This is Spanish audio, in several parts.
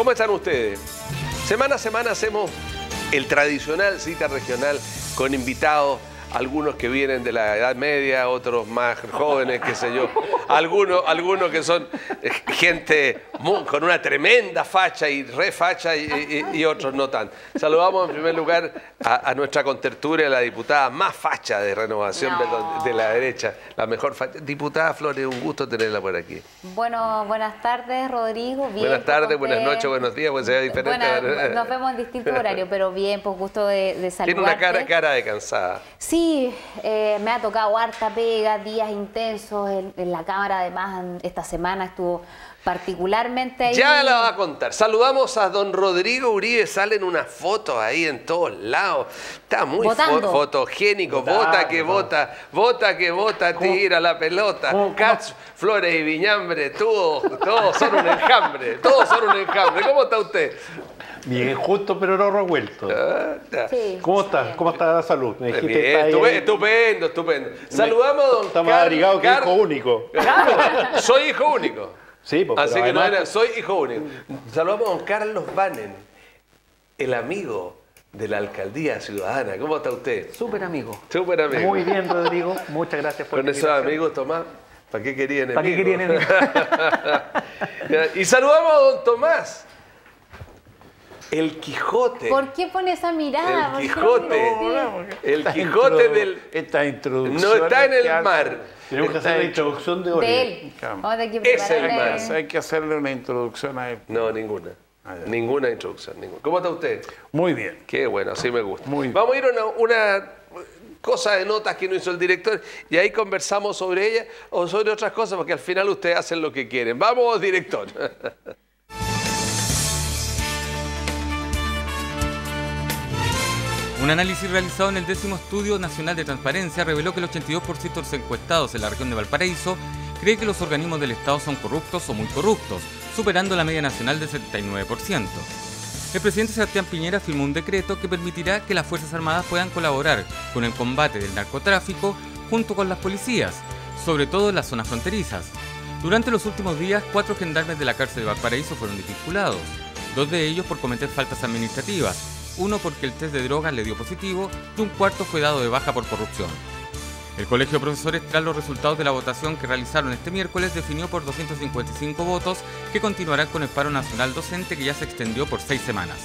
¿Cómo están ustedes? Semana a semana hacemos el tradicional cita regional con invitados, algunos que vienen de la Edad Media, otros más jóvenes, qué sé yo, algunos que son gente con una tremenda facha y refacha y otros no tan. Saludamos en primer lugar a nuestra contertulia, la diputada más facha de Renovación de la derecha, la mejor facha. Diputada Flores, un gusto tenerla por aquí. Bueno, buenas tardes, Rodrigo. Bien, buenas tardes, buenas noches, buenos días, pues sea diferente. Bueno, nos vemos en distintos horarios, pero bien, pues gusto de saludarte. Tiene una cara de cansada. Sí, me ha tocado harta pega, días intensos en la Cámara, además esta semana estuvo particularmente ahí. Ya la va a contar. Saludamos a don Rodrigo Uribe, salen unas fotos ahí en todos lados. Está muy fotogénico. Vota que vota, tira la pelota. Katz, Flores y Viñambre, todos son un enjambre. Todos son un enjambre. ¿Cómo está usted? Bien, justo pero no revuelto. Sí, ¿Cómo está? ¿Cómo está la salud? Me dijiste bien, estupendo. Saludamos a don Está más abrigado que hijo único. Claro, soy hijo único. Sí, pues, así que además... no era, soy hijo único. Saludamos a don Carlos Banen, el amigo de la Alcaldía Ciudadana. ¿Cómo está usted? Súper amigo. Súper amigo. Muy bien, Rodrigo. Muchas gracias por con esos amigos, Tomás. ¿Para qué querían enemigos? ¿Para qué querían enemigos? Y saludamos a don Tomás. El Quijote. ¿Por qué pone esa mirada? El Quijote. El Quijote del... Esta introducción... No está en el mar. Tenemos que hacer la introducción de hoy. De él. Vamos a tener que Es el prepararle... mar. Hay que hacerle una introducción a él. No, ninguna. Ninguna introducción. Ninguna. ¿Cómo está usted? Muy bien. Qué bueno, así me gusta. Muy bien. Vamos a ir a una cosa de notas que nos hizo el director y ahí conversamos sobre ella o sobre otras cosas porque al final ustedes hacen lo que quieren. Vamos, director. Un análisis realizado en el 10º Estudio Nacional de Transparencia reveló que el 82% de los encuestados en la región de Valparaíso cree que los organismos del Estado son corruptos o muy corruptos, superando la media nacional del 79%. El presidente Sebastián Piñera firmó un decreto que permitirá que las Fuerzas Armadas puedan colaborar con el combate del narcotráfico junto con las policías, sobre todo en las zonas fronterizas. Durante los últimos días, 4 gendarmes de la cárcel de Valparaíso fueron desvinculados, 2 de ellos por cometer faltas administrativas, uno porque el test de drogas le dio positivo y un cuarto fue dado de baja por corrupción. El Colegio de Profesores, tras los resultados de la votación que realizaron este miércoles, definió por 255 votos que continuarán con el paro nacional docente que ya se extendió por 6 semanas.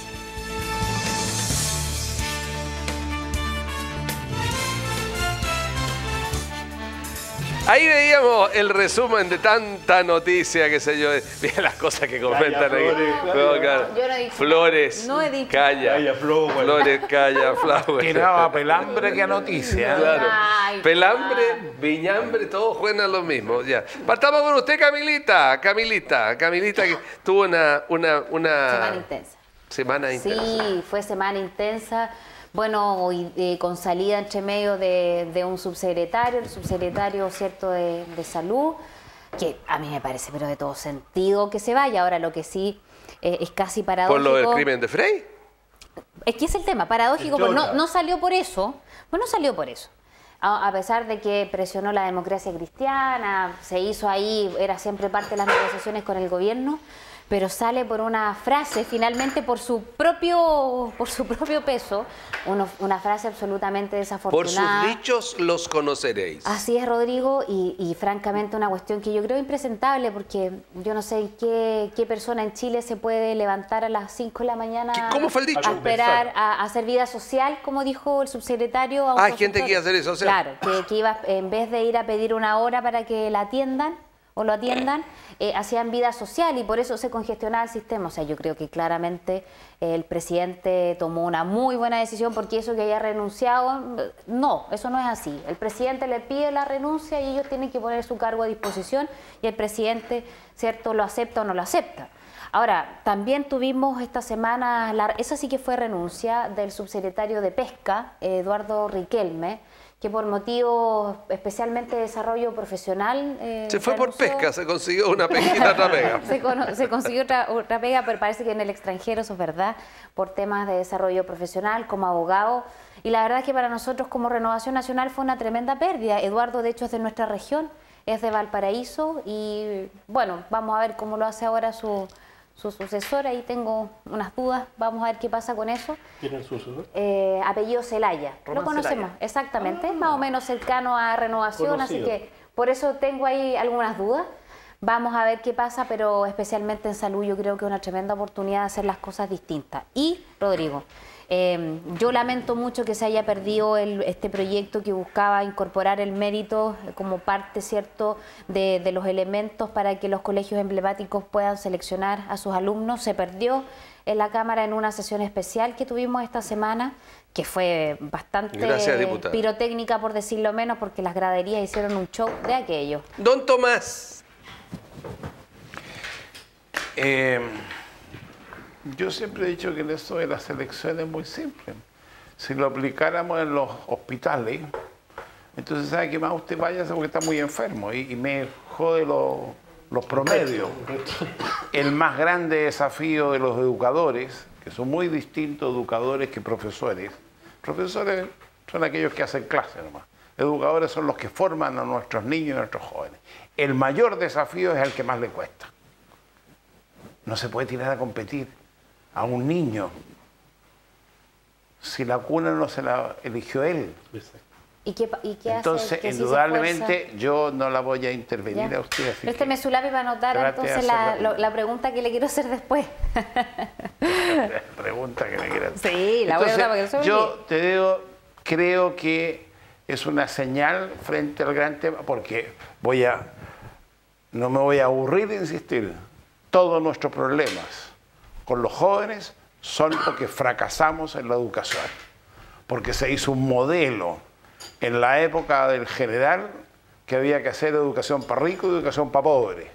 Ahí veíamos el resumen de tanta noticia, qué sé yo. Mira las cosas que comentan aquí. Yo no he dicho Flores, no he dicho calla. Flores, calla, Flowers. Tiraba pelambre que a noticia. Claro. Ay, Pelambre, Viñambre, todos juegan lo mismo. Ya. Partamos con usted, Camilita que tuvo una semana intensa. Semana intensa. Sí, fue semana intensa. Bueno, con salida entre medio de un subsecretario, el subsecretario cierto de Salud, que a mí me parece, pero de todo sentido que se vaya. Ahora lo que sí es casi paradójico. ¿Por lo del crimen de Frey? Es que es el tema, paradójico, pero no salió por eso. Bueno, no salió por eso. A pesar de que presionó la democracia cristiana, se hizo ahí, era siempre parte de las negociaciones con el gobierno, pero sale por una frase, finalmente por su propio peso, una frase absolutamente desafortunada. Por sus dichos los conoceréis. Así es, Rodrigo, y francamente una cuestión que yo creo impresentable, porque yo no sé qué persona en Chile se puede levantar a las 5 de la mañana ¿Cómo fue el dicho? a esperar a hacer vida social, como dijo el subsecretario. Hay gente que iba a hacer eso, o sea. Claro, que iba, en vez de ir a pedir una hora para que la atiendan, o lo atiendan, hacían vida social y por eso se congestionaba el sistema. O sea, yo creo que claramente el presidente tomó una muy buena decisión porque eso que haya renunciado, no, eso no es así. El presidente le pide la renuncia y ellos tienen que poner su cargo a disposición y el presidente, ¿cierto?, lo acepta o no lo acepta. Ahora, también tuvimos esta semana, esa sí que fue renuncia del subsecretario de Pesca, Eduardo Riquelme, que por motivos especialmente de desarrollo profesional... se fue por pesca, se consiguió una pesquita, otra pega. Se consiguió otra pega, pero parece que en el extranjero, eso es verdad, por temas de desarrollo profesional, como abogado. Y la verdad es que para nosotros como Renovación Nacional fue una tremenda pérdida. Eduardo, de hecho, es de nuestra región, es de Valparaíso y, bueno, vamos a ver cómo lo hace ahora su su sucesor. Ahí tengo unas dudas, vamos a ver qué pasa con eso. ¿Quién es el sucesor? Apellido Zelaya, lo Román conocemos, Zelaya. exactamente, es más o menos cercano a Renovación, Conocido. así que por eso tengo ahí algunas dudas. Vamos a ver qué pasa, pero especialmente en salud yo creo que es una tremenda oportunidad de hacer las cosas distintas. Y, Rodrigo, yo lamento mucho que se haya perdido este proyecto que buscaba incorporar el mérito como parte, ¿cierto?, de los elementos para que los colegios emblemáticos puedan seleccionar a sus alumnos. Se perdió en la Cámara en una sesión especial que tuvimos esta semana, que fue bastante Gracias, diputada. pirotécnica, por decirlo menos, porque las graderías hicieron un show de aquello. Don Tomás. Yo siempre he dicho que en esto de las elecciones es muy simple. Si lo aplicáramos en los hospitales, entonces sabe que más usted vaya porque está muy enfermo y me jode los promedios. El más grande desafío de los educadores, que son muy distintos educadores que profesores. Profesores son aquellos que hacen clase nomás. Educadores son los que forman a nuestros niños y a nuestros jóvenes. El mayor desafío es el que más le cuesta. No se puede tirar a competir a un niño si la cuna no se la eligió él. ¿Y qué Entonces, hace que sí se indudablemente, yo no la voy a intervenir Ya. a usted. Así Présteme que su lápiz para anotar trate de entonces hacerlo. la pregunta que le quiero hacer después. pregunta que me quieran. Sí, la voy a anotar para que no se me yo olvide. te digo, creo que es una señal frente al gran tema, porque no me voy a aburrir de insistir. Todos nuestros problemas con los jóvenes son porque fracasamos en la educación, porque se hizo un modelo en la época del general que había que hacer educación para ricos y educación para pobres,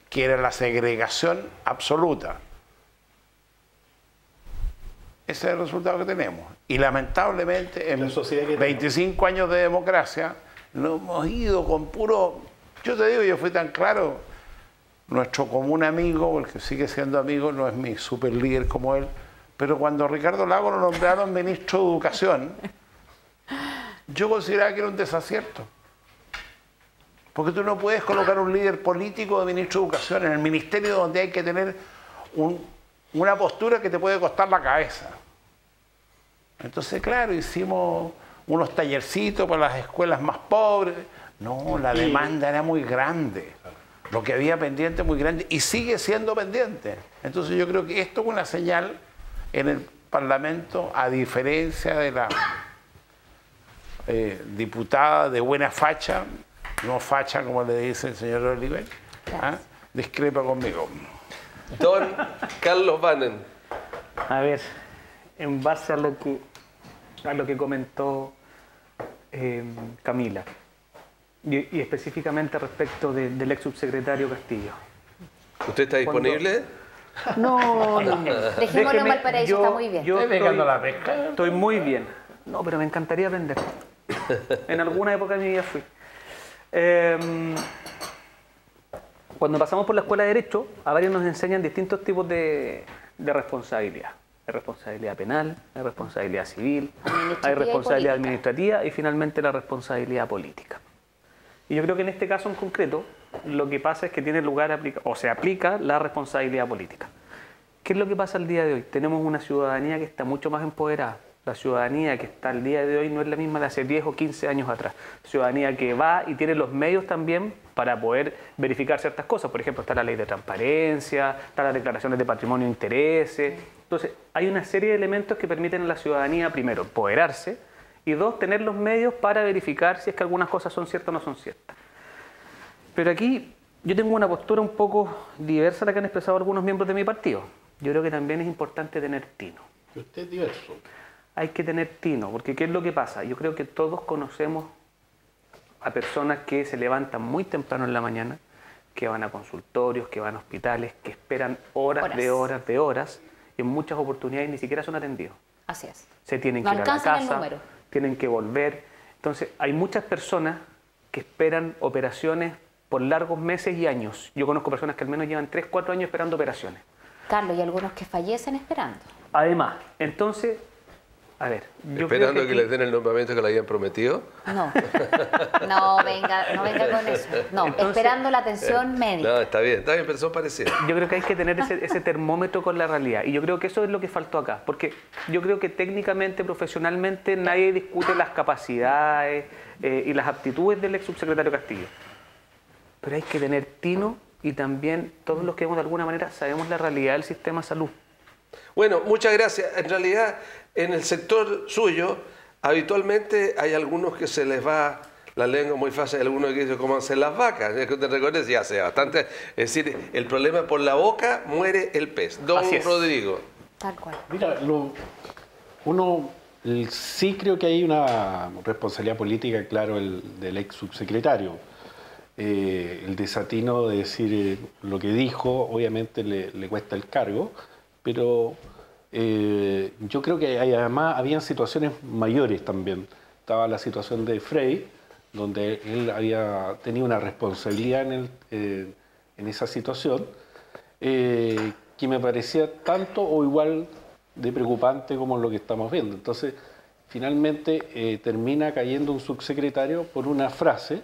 que era la segregación absoluta. Ese es el resultado que tenemos. Y lamentablemente en La sociedad que 25 años de democracia nos hemos ido con puro... Yo te digo, yo fui tan claro, nuestro común amigo, el que sigue siendo amigo, no es mi super líder como él, pero cuando Ricardo Lagos lo nombraron ministro de Educación, yo consideraba que era un desacierto. Porque tú no puedes colocar un líder político de ministro de Educación en el ministerio donde hay que tener una postura que te puede costar la cabeza. Entonces, claro, hicimos unos tallercitos para las escuelas más pobres. No, la demanda era muy grande. Lo que había pendiente muy grande y sigue siendo pendiente. Entonces yo creo que esto es una señal en el Parlamento, a diferencia de la diputada de buena facha, no facha como le dice el señor Oliver, ¿ah? Discrepa conmigo. Don Carlos Banen. A ver, en base a lo que comentó Camila, y específicamente respecto del ex subsecretario Castillo. ¿Usted está disponible? No, Dejémoslo en Valparaíso, está muy bien. Yo dejando la pesca? estoy muy bien. No, pero me encantaría aprender. En alguna época de mi vida fui. Cuando pasamos por la escuela de Derecho, a varios nos enseñan distintos tipos de responsabilidad. Hay responsabilidad penal, hay responsabilidad civil, hay responsabilidad administrativa y finalmente la responsabilidad política. Y yo creo que en este caso en concreto, lo que pasa es que tiene lugar, se aplica la responsabilidad política. ¿Qué es lo que pasa el día de hoy? Tenemos una ciudadanía que está mucho más empoderada. La ciudadanía que está el día de hoy no es la misma de hace 10 o 15 años atrás. Ciudadanía que va y tiene los medios también para poder verificar ciertas cosas. Por ejemplo, está la ley de transparencia, están las declaraciones de patrimonio e intereses. Entonces, hay una serie de elementos que permiten a la ciudadanía, primero, empoderarse, y dos, tener los medios para verificar si es que algunas cosas son ciertas o no son ciertas. Pero aquí yo tengo una postura un poco diversa a la que han expresado algunos miembros de mi partido. Yo creo que también es importante tener tino. Usted es diverso. Hay que tener tino, porque ¿qué es lo que pasa? Yo creo que todos conocemos a personas que se levantan muy temprano en la mañana, que van a consultorios, que van a hospitales, que esperan horas de horas de horas, y en muchas oportunidades ni siquiera son atendidos. Así es. Se tienen que ir a la casa, tienen que volver. Entonces, hay muchas personas que esperan operaciones por largos meses y años. Yo conozco personas que al menos llevan 3, 4 años esperando operaciones. Carlos, y algunos que fallecen esperando. Además, entonces, A ver, yo Esperando creo que les den el nombramiento que le habían prometido. No, no venga con eso. No, Entonces, esperando la atención médica. No, está bien, pero son parecidos. Yo creo que hay que tener ese termómetro con la realidad. Y yo creo que eso es lo que faltó acá. Porque yo creo que técnicamente, profesionalmente, nadie discute las capacidades y las aptitudes del ex subsecretario Castillo. Pero hay que tener tino y también todos los que de alguna manera sabemos la realidad del sistema de salud. Bueno, muchas gracias. En realidad, en el sector suyo, habitualmente hay algunos que se les va la lengua muy fácil, hay algunos que dicen cómo hacen las vacas. ¿Te recuerdas? Ya hace bastante. Es decir, el problema por la boca muere el pez. Don Rodrigo. Tal cual. Mira, uno sí creo que hay una responsabilidad política, claro, del ex subsecretario. El desatino de decir lo que dijo, obviamente le cuesta el cargo, pero yo creo que además habían situaciones mayores también. Estaba la situación de Frey, donde él había tenido una responsabilidad en esa situación, que me parecía tanto o igual de preocupante como lo que estamos viendo. Entonces, finalmente termina cayendo un subsecretario por una frase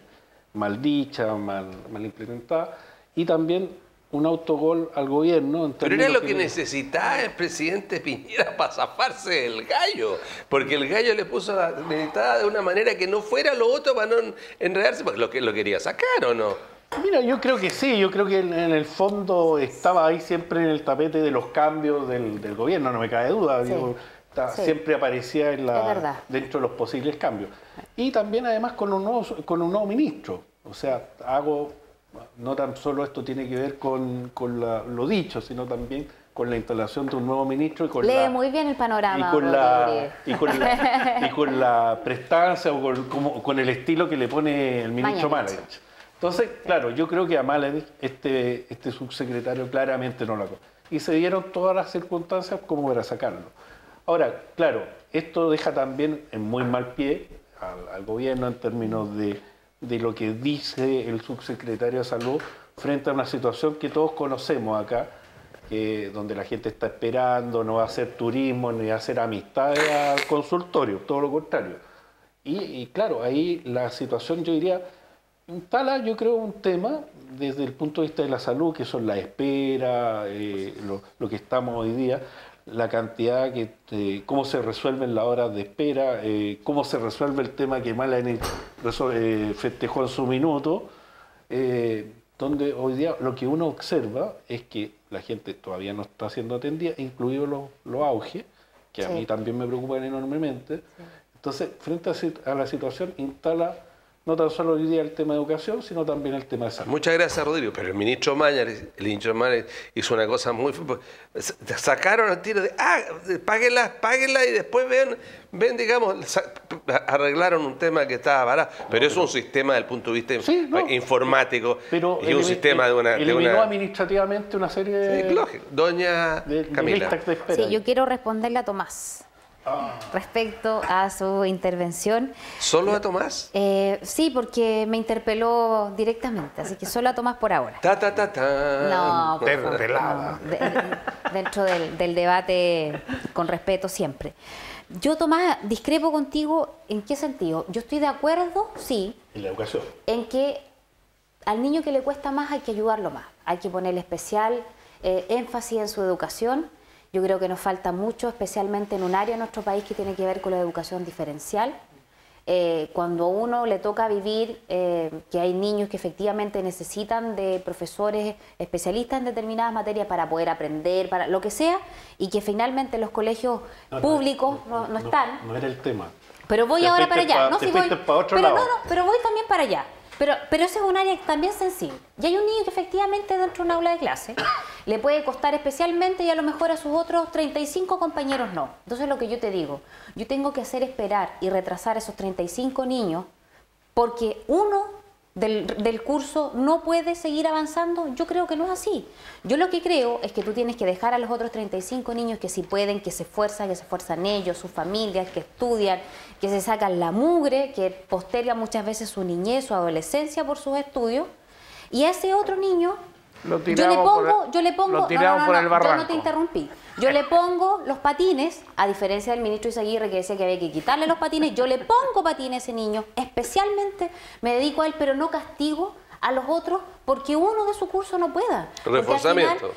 mal dicha, mal implementada, y también un autogol al gobierno. Pero era lo que necesitaba el presidente Piñera para zafarse del gallo, porque el gallo le puso la militada de una manera que no fuera lo otro para no enredarse, porque lo quería sacar, ¿o no? Mira, yo creo que sí, yo creo que en el fondo estaba ahí siempre en el tapete de los cambios del gobierno, no me cabe duda. Sí. Siempre aparecía dentro de los posibles cambios. Y también además con un nuevo ministro. O sea, no tan solo esto tiene que ver con lo dicho, sino también con la instalación de un nuevo ministro. Lee muy bien el panorama. Y con la prestancia o con el estilo que le pone el ministro Mañalich. Entonces, claro, yo creo que a Mañalich este subsecretario claramente no lo hago. Y se dieron todas las circunstancias como para sacarlo. Ahora, claro, esto deja también en muy mal pie al gobierno en términos de lo que dice el subsecretario de Salud frente a una situación que todos conocemos acá, donde la gente está esperando, no va a hacer turismo ni va a hacer amistades al consultorio, todo lo contrario. Y claro, ahí la situación, yo diría, instala, yo creo, un tema desde el punto de vista de la salud, que son la espera, lo que estamos hoy día, la cantidad, cómo se resuelven las horas de espera, cómo se resuelve el tema que Mañalich festejó en su minuto, donde hoy día lo que uno observa es que la gente todavía no está siendo atendida, incluidos los auges, que a mí también me preocupan enormemente. Entonces, frente a la situación, instala no tan solo hoy día el tema de educación, sino también el tema de salud. Muchas gracias, Rodrigo. Pero el ministro Mañalich hizo una cosa muy... Sacaron el tiro de, páguenla y después ven, digamos, arreglaron un tema que estaba barato. Pero es un sistema desde el punto de vista informático, pero y un sistema de una... Eliminó administrativamente una serie de... Sí, lógico. Doña Camila. De espera. Sí, yo quiero responderle a Tomás. Respecto a su intervención. ¿Solo a Tomás? Sí, porque me interpeló directamente, así que solo a Tomás por ahora. No, por favor, no. Dentro del debate, con respeto siempre. Yo, Tomás, discrepo contigo, ¿en qué sentido? Yo estoy de acuerdo, sí. En la educación. En que al niño que le cuesta más hay que ayudarlo más. Hay que ponerle especial énfasis en su educación. Yo creo que nos falta mucho, especialmente en un área de nuestro país que tiene que ver con la educación diferencial. Cuando a uno le toca vivir que hay niños que efectivamente necesitan de profesores especialistas en determinadas materias para poder aprender, para lo que sea, y que finalmente los colegios públicos no están. No era el tema. Pero voy ahora para allá. Pero voy también para allá. Pero ese es un área también sensible. Y hay un niño que efectivamente dentro de un aula de clase le puede costar especialmente y a lo mejor a sus otros 35 compañeros no. Entonces lo que yo te digo, yo tengo que hacer esperar y retrasar a esos 35 niños porque uno del curso no puede seguir avanzando. Yo creo que no es así. Yo lo que creo es que tú tienes que dejar a los otros 35 niños que si pueden, que se esfuerzan ellos, sus familias, que estudian, que se sacan la mugre, que postergan muchas veces su niñez, su adolescencia por sus estudios. Y a ese otro niño Lo Yo le pongo, lo tiramos por el barranco. yo no te interrumpí. Yo le pongo los patines, a diferencia del ministro Izaguirre que decía que había que quitarle los patines, yo le pongo patines a ese niño, especialmente me dedico a él, pero no castigo a los otros porque uno de su curso no pueda. Reforzamiento.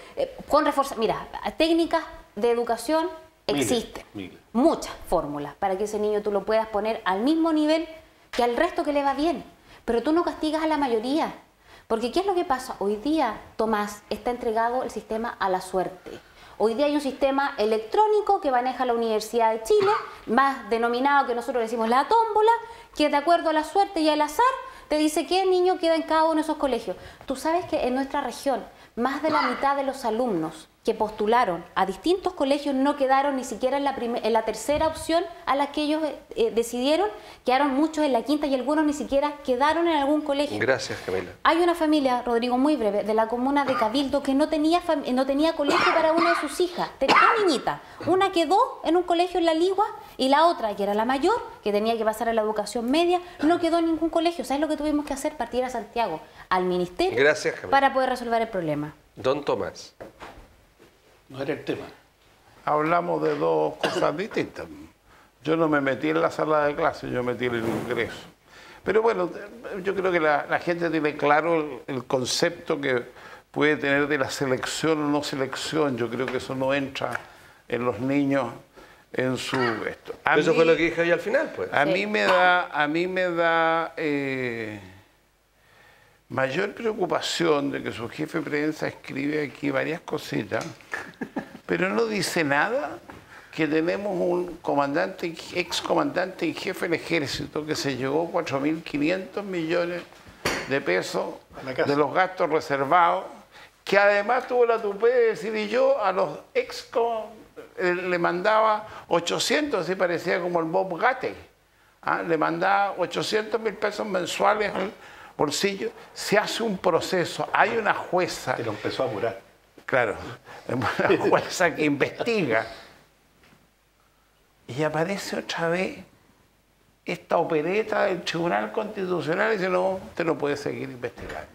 Mira, técnicas de educación existen, muchas fórmulas para que ese niño tú lo puedas poner al mismo nivel que al resto que le va bien, pero tú no castigas a la mayoría. Porque ¿qué es lo que pasa? Hoy día, Tomás, está entregado el sistema a la suerte. Hoy día hay un sistema electrónico que maneja la Universidad de Chile, más denominado que nosotros decimos la tómbola, que de acuerdo a la suerte y al azar, te dice qué niño queda en cada uno de esos colegios. Tú sabes que en nuestra región, más de la mitad de los alumnos que postularon a distintos colegios no quedaron ni siquiera en la tercera opción a la que ellos decidieron, quedaron muchos en la quinta y algunos ni siquiera quedaron en algún colegio. Gracias, Camila. Hay una familia, Rodrigo, muy breve, de la comuna de Cabildo que no tenía colegio para una de sus hijas. Tenía una niñita. Una quedó en un colegio en La Ligua y la otra, que era la mayor, que tenía que pasar a la educación media, no quedó en ningún colegio. ¿Sabes lo que tuvimos que hacer? Partir a Santiago, al ministerio, Gracias, Camila. para poder resolver el problema. Don Tomás. No era el tema. Hablamos de dos cosas distintas. Yo no me metí en la sala de clase, yo metí en el ingreso. Pero bueno, yo creo que la gente tiene claro el concepto que puede tener de la selección o no selección. Yo creo que eso no entra en los niños en su esto. Eso fue lo que dije hoy al final, pues. A mí me da mayor preocupación de que su jefe de prensa escribe aquí varias cositas, pero no dice nada que tenemos un comandante, ex comandante y jefe del ejército que se llevó 4.500 millones de pesos de los gastos reservados, que además tuvo la tupé de decir, y yo a los ex le mandaba 800, así parecía como el Bob Gatte, le mandaba 800.000 pesos mensuales al bolsillo. Se hace un proceso, hay una jueza. Pero empezó a apurar. Claro, una jueza que investiga. Y aparece otra vez esta opereta del Tribunal Constitucional y dice, no, usted no puede seguir investigando.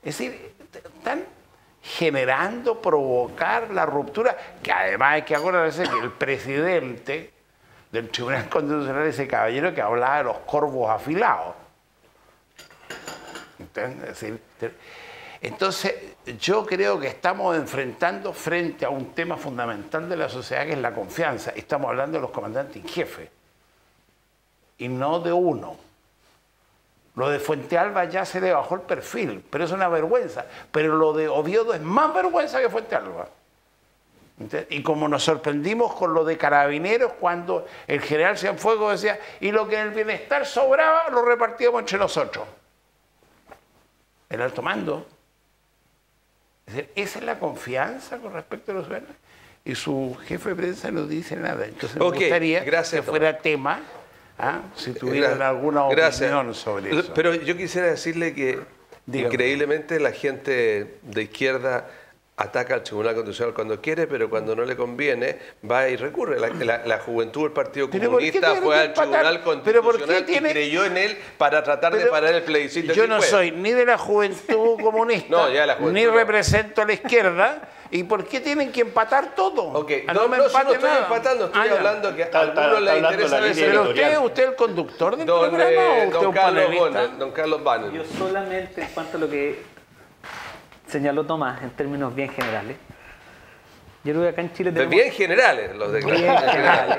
Es decir, están generando, provocar la ruptura, que además hay que acordarse que el presidente del Tribunal Constitucional es ese caballero que hablaba de los corvos afilados. Entonces, yo creo que estamos enfrentando frente a un tema fundamental de la sociedad, que es la confianza. Estamos hablando de los comandantes en jefe, y no de uno. Lo de Fuente Alba ya se le bajó el perfil, pero es una vergüenza. Pero lo de Oviedo es más vergüenza que Fuente Alba. Y como nos sorprendimos con lo de Carabineros, cuando el general Cienfuegos decía, y lo que en el bienestar sobraba, lo repartíamos entre nosotros. El alto mando. Es decir, esa es la confianza con respecto a los ciudadanos. Y su jefe de prensa no dice nada. Entonces me gustaría que fuera tema, si tuvieran alguna opinión sobre eso. Pero yo quisiera decirle que increíblemente la gente de izquierda ataca al Tribunal Constitucional cuando quiere, pero cuando no le conviene va y recurre. La juventud del Partido Comunista fue al Tribunal Constitucional y creyó en él para tratar de parar el plebiscito. Yo no soy ni de la juventud comunista, ni represento a la izquierda. ¿Y por qué tienen que empatar todo? No estoy empatando, estoy hablando que a algunos les interesa a veces. Pero usted es el conductor del programa, ¿o usted un panelista? Don Carlos Banner. Yo solamente, en cuanto a lo que señaló Tomás, en términos bien generales, yo creo que acá en Chile tenemos... Bien generales, los declaraciones generales.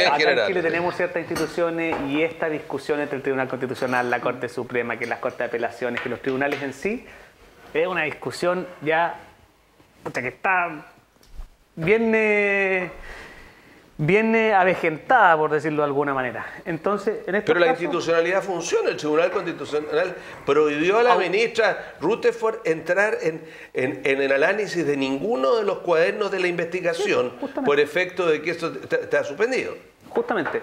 Acá en Chile tenemos ciertas instituciones y esta discusión entre el Tribunal Constitucional, la Corte Suprema, que las Cortes de Apelaciones, que los tribunales en sí, es una discusión ya que está bien avejentada, por decirlo de alguna manera. Entonces, en estos Pero la casos, institucionalidad funciona. El Tribunal Constitucional prohibió a la ministra Rutherford entrar en el análisis de ninguno de los cuadernos de la investigación por efecto de que esto está suspendido. Justamente.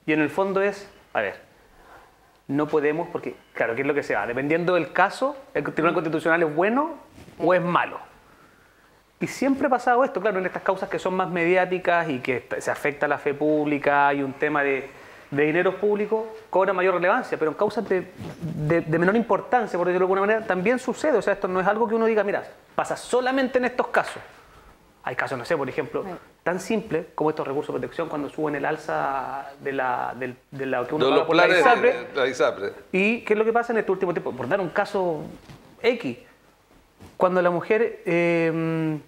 Y en el fondo es, a ver, no podemos, porque, claro, ¿qué es lo que se va? Dependiendo del caso, ¿el Tribunal Constitucional es bueno o es malo? Y siempre ha pasado esto, claro, en estas causas que son más mediáticas y que se afecta a la fe pública, hay un tema de de dineros públicos cobra mayor relevancia, pero en causas de menor importancia, por decirlo de alguna manera, también sucede. O sea, esto no es algo que uno diga, mira, pasa solamente en estos casos. Hay casos, no sé, por ejemplo, tan simples como estos recursos de protección cuando suben el alza de la que uno paga por la ISAPRE. ¿Y qué es lo que pasa en este último tiempo? Por dar un caso X, cuando la mujer tiene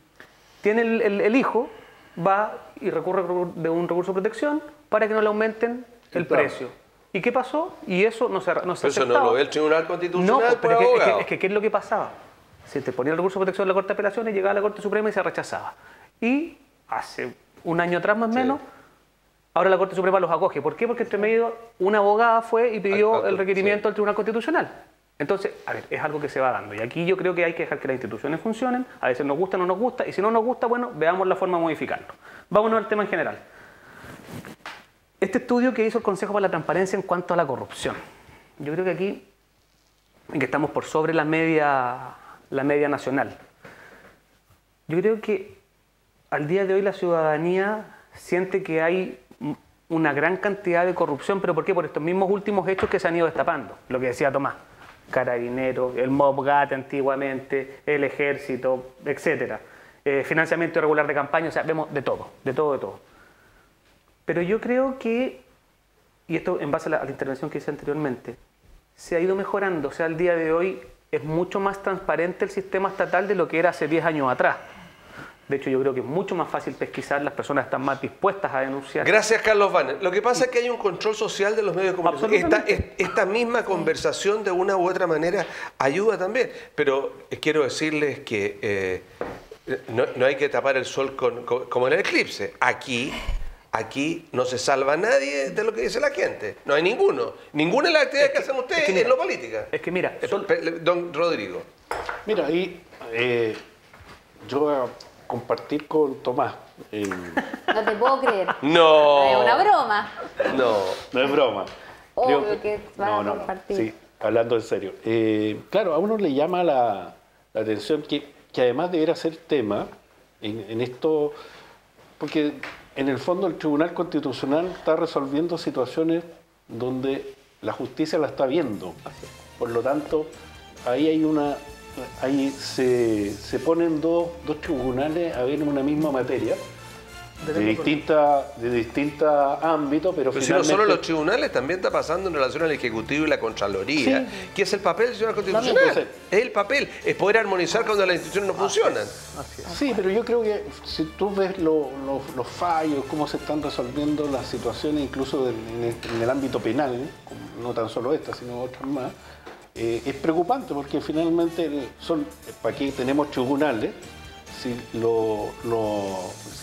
el hijo, va y recurre de un recurso de protección para que no le aumenten el precio. ¿Y qué pasó? Y eso no se aceptaba. Eso no lo ve el Tribunal Constitucional. No, pero es que ¿qué es lo que pasaba? Se te ponía el recurso de protección en la Corte de Apelaciones, llegaba a la Corte Suprema y se rechazaba. Y hace un año atrás más o menos, ahora la Corte Suprema los acoge. ¿Por qué? Porque entre medio una abogada fue y pidió el requerimiento al Tribunal Constitucional. Entonces, a ver, es algo que se va dando. Y aquí yo creo que hay que dejar que las instituciones funcionen. A veces nos gusta o no nos gusta. Y si no nos gusta, bueno, veamos la forma de modificarlo. Vámonos al tema en general. Este estudio que hizo el Consejo para la Transparencia en cuanto a la corrupción. Yo creo que aquí, en que estamos por sobre la media nacional. Yo creo que al día de hoy la ciudadanía siente que hay una gran cantidad de corrupción, pero ¿por qué? Por estos mismos últimos hechos que se han ido destapando. Lo que decía Tomás, Carabineros, el MOPGAT antiguamente, el Ejército, etcétera. Financiamiento irregular de campaña, o sea, vemos de todo. Pero yo creo que, y esto en base a la intervención que hice anteriormente, se ha ido mejorando. O sea, al día de hoy es mucho más transparente el sistema estatal de lo que era hace 10 años atrás. De hecho, yo creo que es mucho más fácil pesquisar, las personas están más dispuestas a denunciar. Gracias, Carlos Banner. Lo que pasa es que hay un control social de los medios de comunicación. Esta misma conversación, de una u otra manera, ayuda también. Pero quiero decirles que no hay que tapar el sol como en el eclipse. Aquí no se salva nadie de lo que dice la gente. No hay ninguno. Ninguna de las actividades que hacen ustedes es lo política. Es que mira... Don Rodrigo. Mira, ahí yo voy a compartir con Tomás. No te puedo creer. No. Es una broma. No es broma. Obvio que vas a compartir. Sí, hablando en serio. Claro, a uno le llama la atención que además debiera ser tema en esto, porque en el fondo el Tribunal Constitucional está resolviendo situaciones donde la justicia la está viendo. Por lo tanto, ahí se ponen dos tribunales a ver una misma materia de distintos ámbitos, pero finalmente... si no solo los tribunales, también está pasando en relación al Ejecutivo y la Contraloría, que es el papel del Tribunal Constitucional. Es el papel, es poder armonizar cuando las instituciones no funcionan. Sí, pero yo creo que si tú ves los fallos, cómo se están resolviendo las situaciones, incluso en el ámbito penal, no tan solo esta, sino otras más, es preocupante porque finalmente ¿para qué tenemos tribunales? Si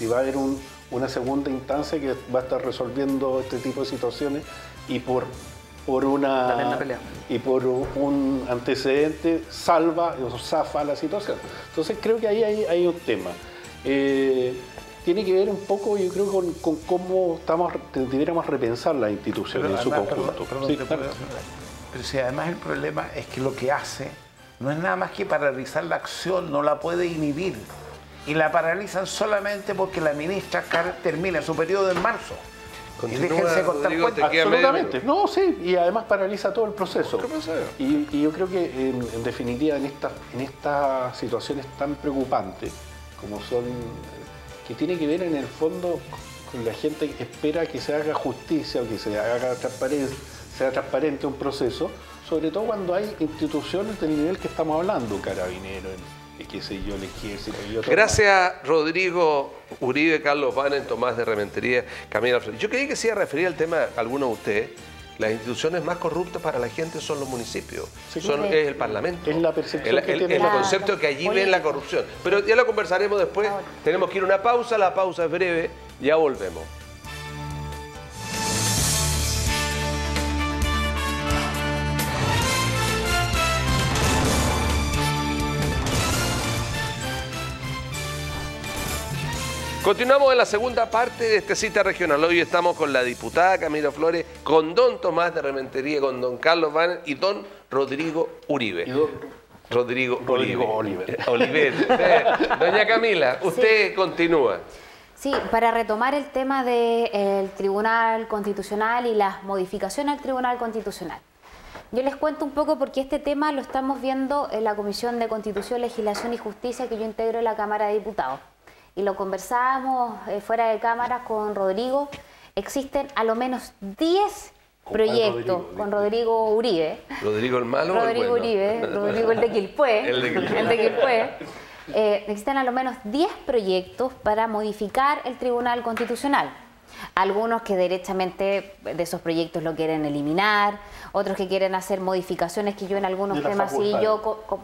va a haber una segunda instancia que va a estar resolviendo este tipo de situaciones y por un antecedente salva o zafa la situación. Entonces creo que ahí hay un tema. Tiene que ver un poco, yo creo, con cómo debiéramos repensar las instituciones en su conjunto. Pero si además el problema es que lo que hace no es nada más que paralizar la acción, no la puede inhibir. Y la paralizan solamente porque la ministra termina su periodo en marzo. Continúa, y déjense contar cuentas. Absolutamente. No, sí, y además paraliza todo el proceso. Y yo creo que en definitiva en estas situaciones tan preocupantes como son, que tiene que ver en el fondo con la gente que espera que se haga justicia o que se haga sea transparente un proceso, sobre todo cuando hay instituciones del nivel que estamos hablando, Carabineros, qué sé yo, el Ejército y otros. Gracias, Rodrigo Uribe, Carlos Banner, Tomás de Rementería, Camila Flores. Yo creí que se iba a referir al tema, alguno de ustedes. Las instituciones más corruptas para la gente son los municipios, es el Parlamento. Es la percepción que tiene el concepto que allí ven la corrupción. Pero ya lo conversaremos después. Tenemos que ir a una pausa, la pausa es breve, ya volvemos. Continuamos en la segunda parte de esta cita regional. Hoy estamos con la diputada Camila Flores, con don Tomás de Rementería, con don Carlos Banner y don Rodrigo Uribe. Rodrigo Oliver. Doña Camila, usted continúa. Sí, para retomar el tema del Tribunal Constitucional y las modificaciones al Tribunal Constitucional. Yo les cuento un poco porque este tema lo estamos viendo en la Comisión de Constitución, Legislación y Justicia que yo integro en la Cámara de Diputados. Y lo conversábamos fuera de cámaras con Rodrigo. Existen a lo menos 10 proyectos con Rodrigo Uribe. ¿Rodrigo el malo Rodrigo o el bueno? Uribe, Rodrigo el de Quilpué. El de Quilpué. El de Quilpué. Existen a lo menos 10 proyectos para modificar el Tribunal Constitucional. Algunos que derechamente de esos proyectos lo quieren eliminar, otros que quieren hacer modificaciones que yo en algunos temas sí yo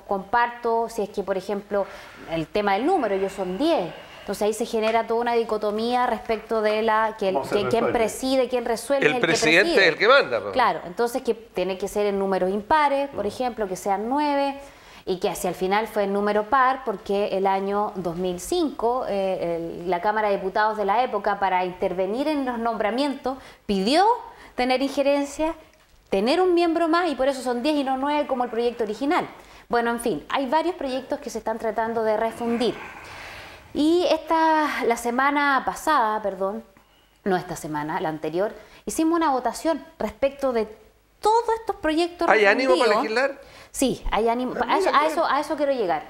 comparto, si es que por ejemplo el tema del número, ellos son 10. Entonces ahí se genera toda una dicotomía respecto de quién preside, quién resuelve. El presidente es el que manda. Pues. Claro, entonces que tiene que ser en números impares, por ejemplo, que sean 9, y que hacia el final fue el número par, porque el año 2005 la Cámara de Diputados de la época, para intervenir en los nombramientos, pidió tener injerencia, tener un miembro más, y por eso son 10 y no 9 como el proyecto original. Bueno, en fin, hay varios proyectos que se están tratando de refundir. Y la semana pasada, no esta semana, la anterior, hicimos una votación respecto de todos estos proyectos ¿Hay refundidos. ánimo para legislar? Sí, hay ánimo. A eso quiero llegar.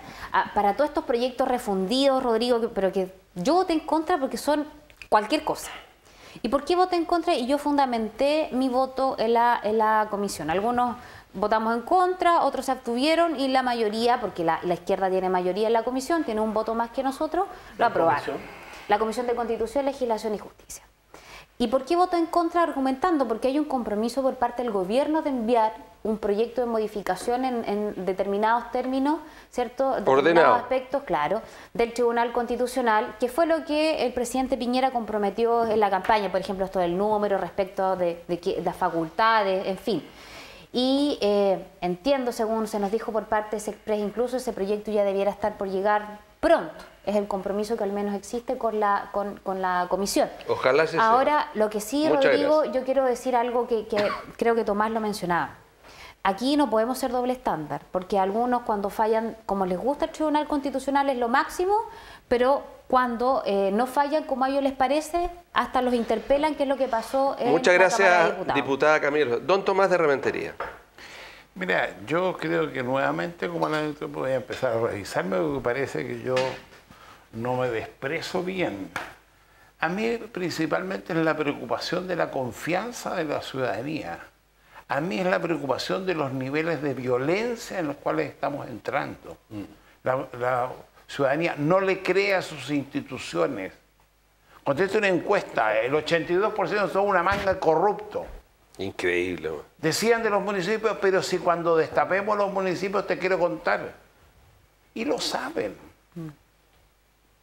Para todos estos proyectos refundidos, Rodrigo, pero que yo voté en contra porque son cualquier cosa. ¿Y por qué voté en contra? Y yo fundamenté mi voto en la comisión. Algunos votamos en contra, otros se abstuvieron y la mayoría, porque la izquierda tiene mayoría en la comisión, tiene un voto más que nosotros, lo aprobaron. La Comisión de Constitución, Legislación y Justicia. ¿Y por qué voto en contra? Argumentando, porque hay un compromiso por parte del gobierno de enviar un proyecto de modificación en determinados términos, ¿cierto? Determinados aspectos, claro, del Tribunal Constitucional, que fue lo que el presidente Piñera comprometió en la campaña, por ejemplo, esto del número, respecto de las facultades, en fin. Y entiendo, según se nos dijo por parte de Sexpress, incluso ese proyecto ya debiera estar por llegar pronto. Es el compromiso que al menos existe con la comisión. Ojalá sea. Ahora, lo que sí, Muchas Rodrigo, gracias. yo quiero decir algo que creo que Tomás lo mencionaba. Aquí no podemos ser doble estándar, porque algunos cuando fallan, como les gusta el Tribunal Constitucional, es lo máximo, pero cuando no fallan como a ellos les parece, hasta los interpelan, que es lo que pasó en Muchas la Cámara de gracias, Diputados. diputada Camilo. Don Tomás de Rementería. Mira, yo creo que nuevamente, como voy a empezar a revisarme, porque parece que yo no me expreso bien. A mí principalmente es la preocupación de la confianza de la ciudadanía. A mí es la preocupación de los niveles de violencia en los cuales estamos entrando. La ciudadanía no le cree a sus instituciones. Contesta una encuesta, el 82% son una manga corrupto. Increíble. Decían de los municipios, pero si cuando destapemos los municipios te quiero contar. Y lo saben.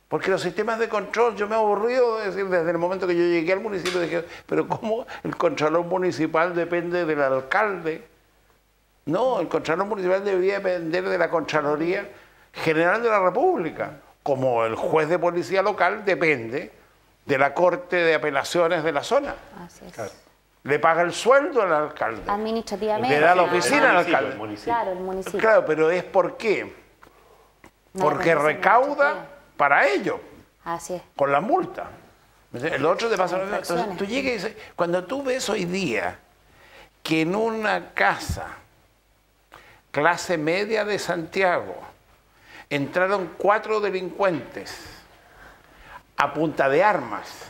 Porque los sistemas de control, yo me he aburrido de decir, desde el momento que yo llegué al municipio, dije, pero ¿cómo el contralor municipal depende del alcalde? No, el contralor municipal debería depender de la Contraloría General de la República, como el juez de policía local depende de la Corte de Apelaciones de la zona. Así es. Claro. Le paga el sueldo al alcalde. Administrativamente. Le da la claro. oficina al alcalde. Claro, el municipio. Claro, pero es ¿por qué? No Porque depende de recauda administrativa. para ello, Así es. con la multa. El otro te pasa lo mismo. Infracciones. Entonces, tú llegas y dices, cuando tú ves hoy día que en una casa, clase media de Santiago, entraron 4 delincuentes a punta de armas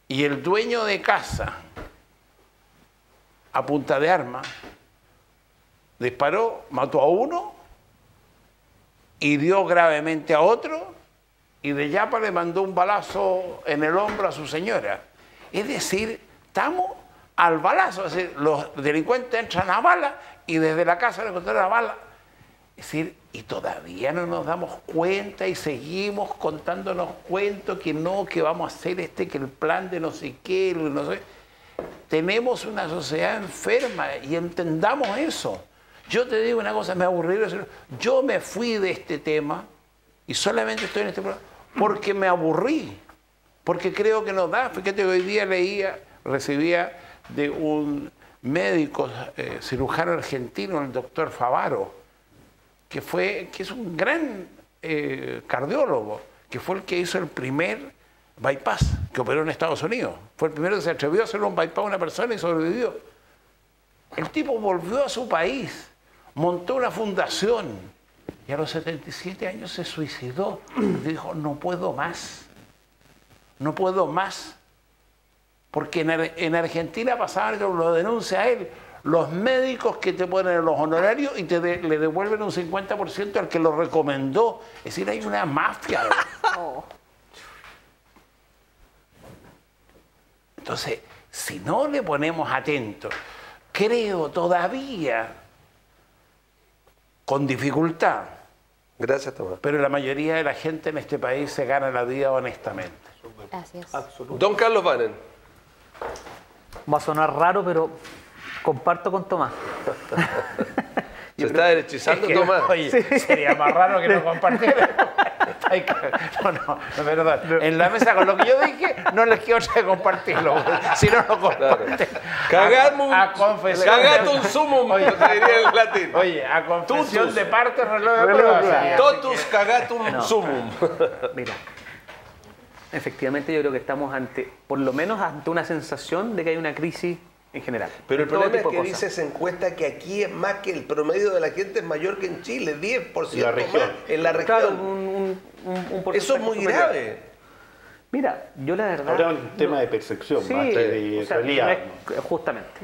y el dueño de casa, a punta de armas, disparó, mató a uno, hirió gravemente a otro y de Yapa le mandó un balazo en el hombro a su señora. Es decir, estamos al balazo, es decir, los delincuentes entran a bala y desde la casa le encontraron la bala. Es decir, y todavía no nos damos cuenta y seguimos contándonos cuentos que no, que vamos a hacer que el plan de no sé qué, no sé. Tenemos una sociedad enferma y entendamos eso. Yo te digo una cosa, me aburrí. Yo me fui de este tema y solamente estoy en este programa porque me aburrí, porque creo que nos da. Fíjate que hoy día recibía de un médico cirujano argentino, el doctor Favaro, que es un gran cardiólogo, que fue el que hizo el primer bypass que operó en Estados Unidos. Fue el primero que se atrevió a hacerle un bypass a una persona y sobrevivió. El tipo volvió a su país, montó una fundación y a los 77 años se suicidó. Dijo, no puedo más, no puedo más. Porque en Argentina pasaba, lo denuncia a él, los médicos que te ponen los honorarios y le devuelven un 50% al que lo recomendó. Es decir, hay una mafia. Entonces, si no le ponemos atentos, creo todavía, con dificultad, Gracias, Tomás. pero la mayoría de la gente en este país se gana la vida honestamente. Así es. Don Carlos Banen. Va a sonar raro, pero comparto con Tomás. ¿Se está derechizando, Tomás? Oye, sería más raro que no compartiera. No, perdón. En la mesa con lo que yo dije, no les quiero compartirlo. Si no, lo comparten. Cagatum sumum, Oye, te diría en latín. Oye, a confesión Tutus. de parte, reloj de prueba. Totus cagatum sumum. Mira, efectivamente yo creo que estamos ante, por lo menos ante una sensación de que hay una crisis en general. Pero el Todo problema es tipo de que cosas. dice esa encuesta que aquí es más que el promedio de la gente es mayor que en Chile, 10% La región. más en la región. Claro, un porcentaje Eso es muy superior. grave. Mira, yo la verdad... Ahora es un tema de percepción, Sí, más que de o sea, realidad. justamente.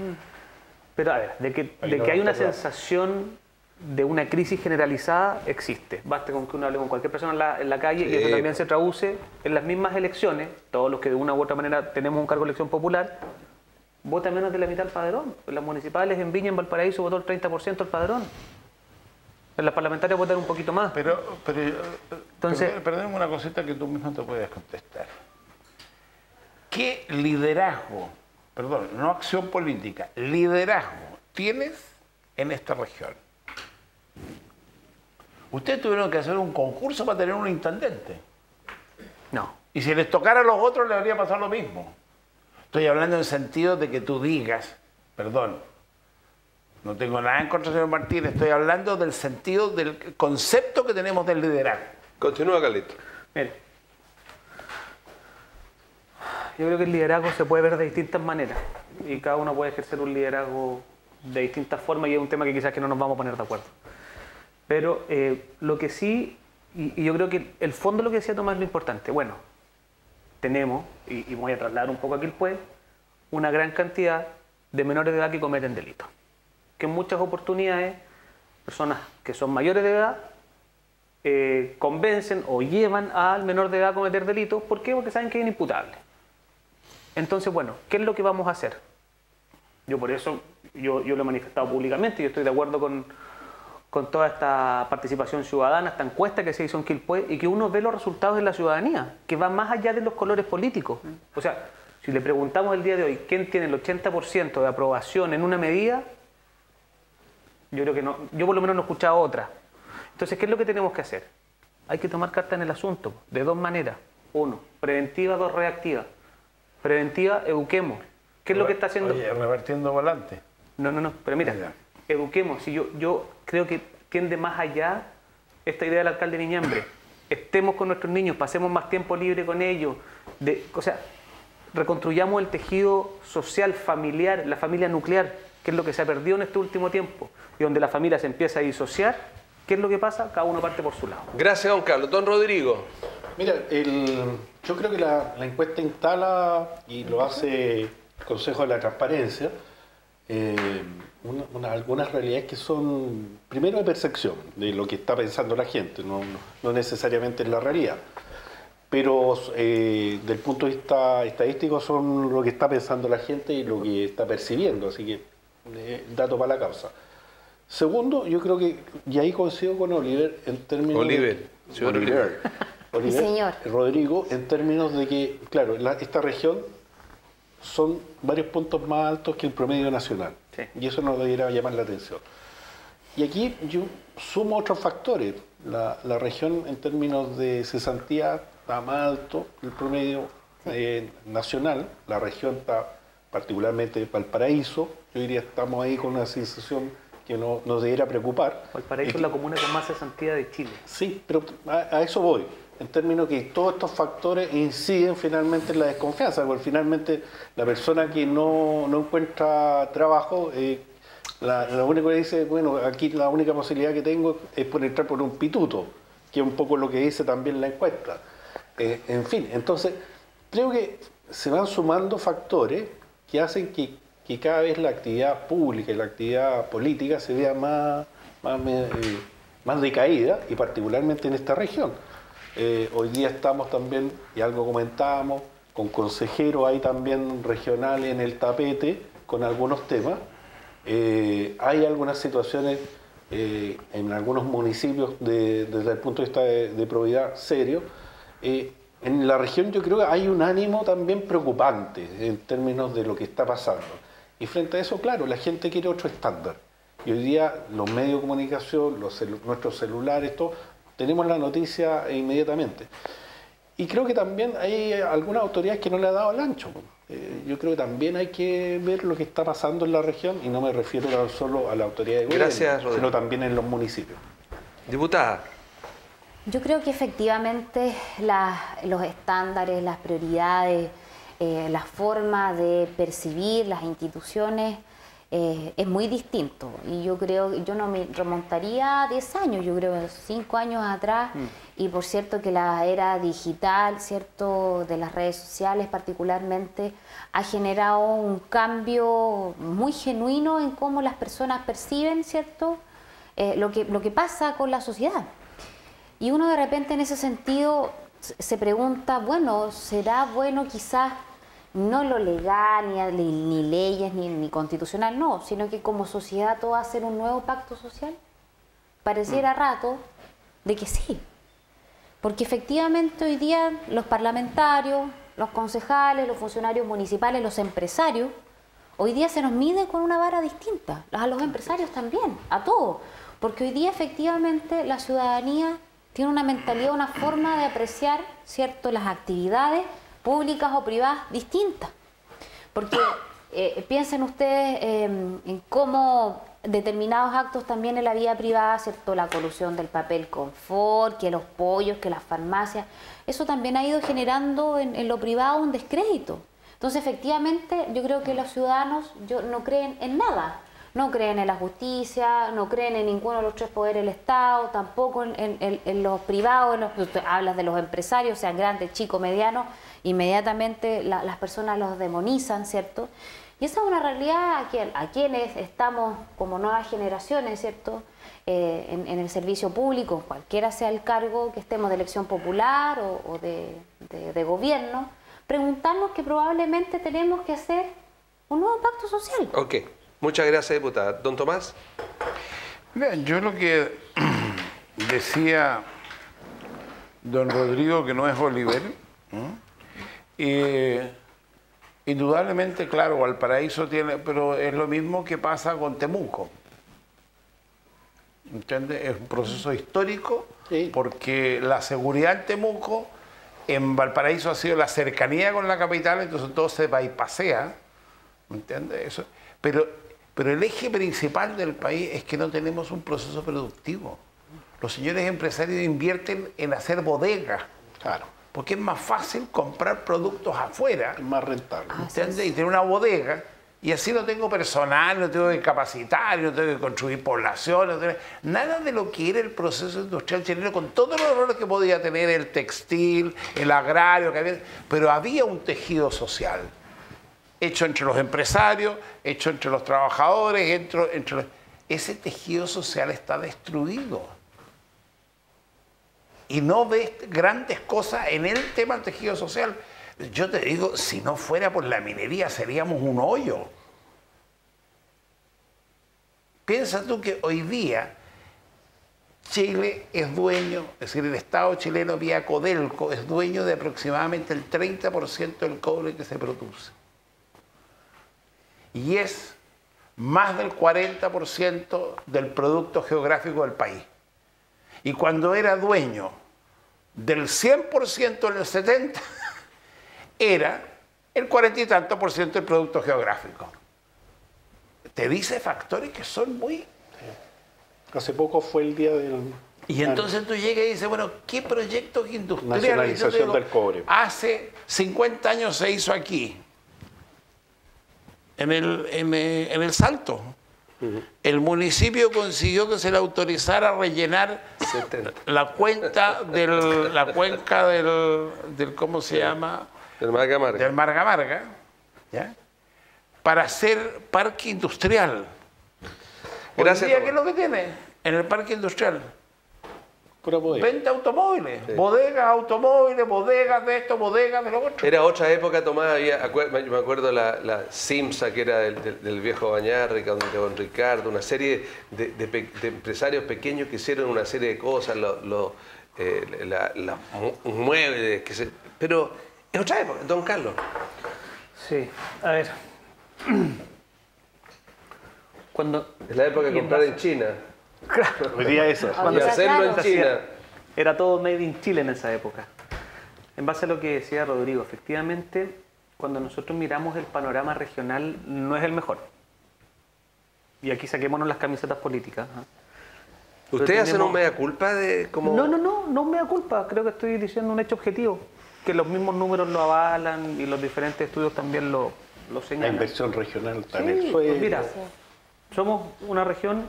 Pero a ver, de que no hay una está claro. sensación de una crisis generalizada, existe. Basta con que uno hable con cualquier persona en la calle y eso también se traduce en las mismas elecciones. Todos los que de una u otra manera tenemos un cargo de elección popular, vota menos de la mitad el padrón. En las municipales en Viña, en Valparaíso, votó el 30% el padrón. En las parlamentarias votaron un poquito más. Entonces, perdóname una cosita que tú mismo te puedes contestar. ¿Qué liderazgo, perdón, no acción política, liderazgo tienes en esta región? Ustedes tuvieron que hacer un concurso para tener un intendente. no. Y si les tocara a los otros, les habría pasado lo mismo. Estoy hablando en el sentido de que tú digas, perdón, no tengo nada en contra del señor Martínez, estoy hablando del sentido del concepto que tenemos del liderazgo. Continúa, Carlito. Mire, yo creo que el liderazgo se puede ver de distintas maneras y cada uno puede ejercer un liderazgo de distintas formas y es un tema que quizás que no nos vamos a poner de acuerdo. Pero lo que sí, y yo creo que el fondo de lo que decía Tomás es lo importante. Bueno, tenemos, y voy a trasladar un poco aquí el pues, una gran cantidad de menores de edad que cometen delitos. Que en muchas oportunidades, personas que son mayores de edad convencen o llevan al menor de edad a cometer delitos. ¿Por qué? Porque saben que es inimputable. Entonces, bueno, ¿qué es lo que vamos a hacer? Yo por eso, yo lo he manifestado públicamente, yo estoy de acuerdo con toda esta participación ciudadana, esta encuesta que se hizo en Quilpué, y que uno ve los resultados de la ciudadanía, que va más allá de los colores políticos. O sea, si le preguntamos el día de hoy, ¿quién tiene el 80% de aprobación en una medida? Yo creo que no, yo por lo menos no he escuchado otra. Entonces, ¿qué es lo que tenemos que hacer? Hay que tomar carta en el asunto, de dos maneras. Uno, preventiva, dos, reactiva. Preventiva, eduquemos. ¿Qué es lo que está haciendo? Oye, revertiendo volante. No, pero mira, eduquemos. Si yo creo que tiende más allá esta idea del alcalde Viñambre. Estemos con nuestros niños, pasemos más tiempo libre con ellos. O sea, reconstruyamos el tejido social, familiar, la familia nuclear, que es lo que se ha perdido en este último tiempo. Y donde la familia se empieza a disociar, ¿qué es lo que pasa? Cada uno parte por su lado. Gracias, don Carlos. Don Rodrigo. Mira, yo creo que la encuesta instala, y lo hace el Consejo de la Transparencia, algunas realidades que son, primero, de percepción de lo que está pensando la gente, no necesariamente en la realidad. Pero del punto de vista estadístico son lo que está pensando la gente y lo que está percibiendo, así que dato para la causa. Segundo, yo creo que, y ahí coincido con Oliver en términos Oliver. Oliver, señor. Rodrigo, en términos de que, claro, esta región son varios puntos más altos que el promedio nacional. Sí. Y eso nos debiera llamar la atención. Y aquí yo sumo otros factores. La región en términos de cesantía está más alto que el promedio nacional. La región está particularmente Valparaíso. Yo diría estamos ahí con una sensación que nos debiera preocupar. Valparaíso es la comuna con más cesantía de Chile. Sí, pero a eso voy. en términos que todos estos factores inciden finalmente en la desconfianza, porque finalmente la persona que no encuentra trabajo, lo único que dice, bueno, aquí la única posibilidad que tengo es por entrar por un pituto, que es un poco lo que dice también la encuesta. En fin, entonces creo que se van sumando factores que hacen que cada vez la actividad pública y la actividad política se vea más decaída, y particularmente en esta región. Hoy día estamos también, y algo comentábamos, con consejeros ahí también regionales en el tapete con algunos temas. Hay algunas situaciones en algunos municipios desde el punto de vista de probidad serio. En la región yo creo que hay un ánimo también preocupante en términos de lo que está pasando. Y frente a eso, claro, la gente quiere otro estándar. Y hoy día los medios de comunicación, nuestros celulares, todo, tenemos la noticia inmediatamente. Y creo que también hay algunas autoridades que no le han dado el ancho. Yo creo que también hay que ver lo que está pasando en la región, y no me refiero tan solo a la autoridad de gobierno, sino también en los municipios. Diputada. Yo creo que efectivamente los estándares, las prioridades, la forma de percibir las instituciones es muy distinto. Y yo creo, yo no me remontaría a 10 años, yo creo 5 años atrás, y por cierto que la era digital, cierto, de las redes sociales particularmente, ha generado un cambio muy genuino en cómo las personas perciben, cierto, lo que pasa con la sociedad. Y uno de repente en ese sentido se pregunta, bueno, ¿será bueno quizás no lo legal, ni leyes, ni constitucional, no, sino que como sociedad todo hacer un nuevo pacto social? Pareciera rato de que sí, porque efectivamente hoy día los parlamentarios, los concejales, los funcionarios municipales, los empresarios, hoy día se nos mide con una vara distinta, a los empresarios también, a todos, porque hoy día efectivamente la ciudadanía tiene una mentalidad, una forma de apreciar, ¿cierto?, las actividades públicas o privadas distintas. Porque piensen ustedes en cómo determinados actos también en la vida privada, ¿cierto?, la colusión del papel confort, que los pollos, que las farmacias, eso también ha ido generando en lo privado un descrédito. Entonces, efectivamente, yo creo que los ciudadanos no creen en nada. No creen en la justicia, no creen en ninguno de los 3 poderes del Estado, tampoco en los privados, hablas de los empresarios, sean grandes, chicos, medianos, inmediatamente las personas los demonizan, ¿cierto? Y esa es una realidad a quienes estamos como nuevas generaciones, ¿cierto?, en el servicio público, cualquiera sea el cargo que estemos de elección popular o de gobierno, preguntarnos que probablemente tenemos que hacer un nuevo pacto social. Ok. Muchas gracias, diputada. Don Tomás. Mira, yo lo que decía don Rodrigo, que no es Oliver, indudablemente, claro, Valparaíso tiene, pero es lo mismo que pasa con Temuco. ¿Entiendes? Es un proceso histórico, sí, porque la seguridad en Temuco, en Valparaíso ha sido la cercanía con la capital, entonces todo se bypasea, ¿entiendes? Eso, pero el eje principal del país es que no tenemos un proceso productivo. Los señores empresarios invierten en hacer bodegas, claro, porque es más fácil comprar productos afuera, es más rentable, ¿entiendes? Y tener una bodega, y así no tengo personal, no tengo que capacitar, no tengo que construir población, nada de lo que era el proceso industrial chileno, con todos los errores que podía tener el textil, el agrario, pero había un tejido social hecho entre los empresarios, hecho entre los trabajadores, ese tejido social está destruido. Y no ves grandes cosas en el tema del tejido social. Yo te digo, si no fuera por la minería, seríamos un hoyo. Piensa tú que hoy día Chile es dueño, es decir, el Estado chileno vía Codelco es dueño de aproximadamente el 30% del cobre que se produce. Y es más del 40% del producto geográfico del país. Y cuando era dueño del 100% en el 70%, era el 40 y tanto por ciento del producto geográfico. Te dice factores que son muy... Hace poco fue el día del Y entonces tú llegas y dices, bueno, ¿qué proyectos industriales? Nacionalización del cobre. Hace 50 años se hizo aquí, en el Salto. El municipio consiguió que se le autorizara a rellenar la cuenca del ¿cómo se llama? Del Marga Marga. Del Marga Marga, ¿ya? Para hacer parque industrial. Gracias, Hoy día, Tomás. ¿qué es lo que tiene en el parque industrial? Pura bodega. Venta automóviles, bodegas, automóviles, bodegas de esto, bodegas de lo otro. Era otra época, Tomás, yo me acuerdo la Simsa, que era del viejo Bañarri, con don Ricardo, una serie de empresarios pequeños que hicieron una serie de cosas, los muebles, pero es otra época, don Carlos. Sí, a ver. Cuando, Es la época de y en comprar base- en China Hoy día eso. y Ahora, hacerlo claro. en China. Era todo made in Chile en esa época. En base a lo que decía Rodrigo, efectivamente, cuando nosotros miramos el panorama regional, no es el mejor. Y aquí saquémonos las camisetas políticas. ¿Ah? Pero ¿Ustedes hacen tenemos- un mea culpa de cómo...? No me da culpa. Creo que estoy diciendo un hecho objetivo. Que los mismos números lo avalan y los diferentes estudios también lo La señalan. inversión regional también. Sí, pues mira, somos una región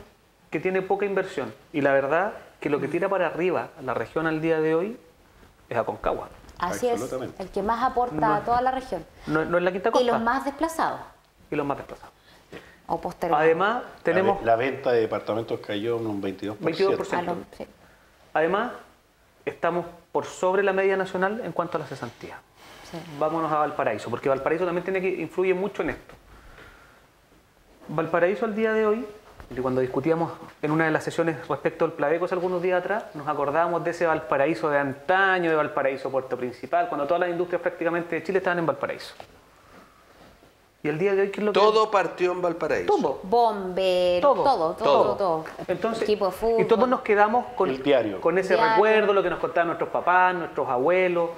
que tiene poca inversión y la verdad que lo que tira para arriba la región al día de hoy es Aconcagua. Así es, Absolutamente. el que más aporta a toda la región. No es la Quinta Y Costa. los más desplazados Y los más desplazados. o postergados. Además, tenemos La venta de departamentos cayó en un 22%. 22%. Ah, no, sí. Además, estamos por sobre la media nacional en cuanto a la cesantía. Sí. Vámonos a Valparaíso, porque Valparaíso también influye mucho en esto. Valparaíso al día de hoy, y cuando discutíamos en una de las sesiones respecto al Plaveco hace algunos días atrás, nos acordábamos de ese Valparaíso de antaño, de Valparaíso Puerto Principal, cuando todas las industrias prácticamente de Chile estaban en Valparaíso. Y el día de hoy, ¿qué es lo que...? Todo partió en Valparaíso. Todo. Bomberos, todo. Entonces, Equipo de fútbol. y todos nos quedamos con, El diario. con ese Diario. recuerdo, lo que nos contaban nuestros papás, nuestros abuelos.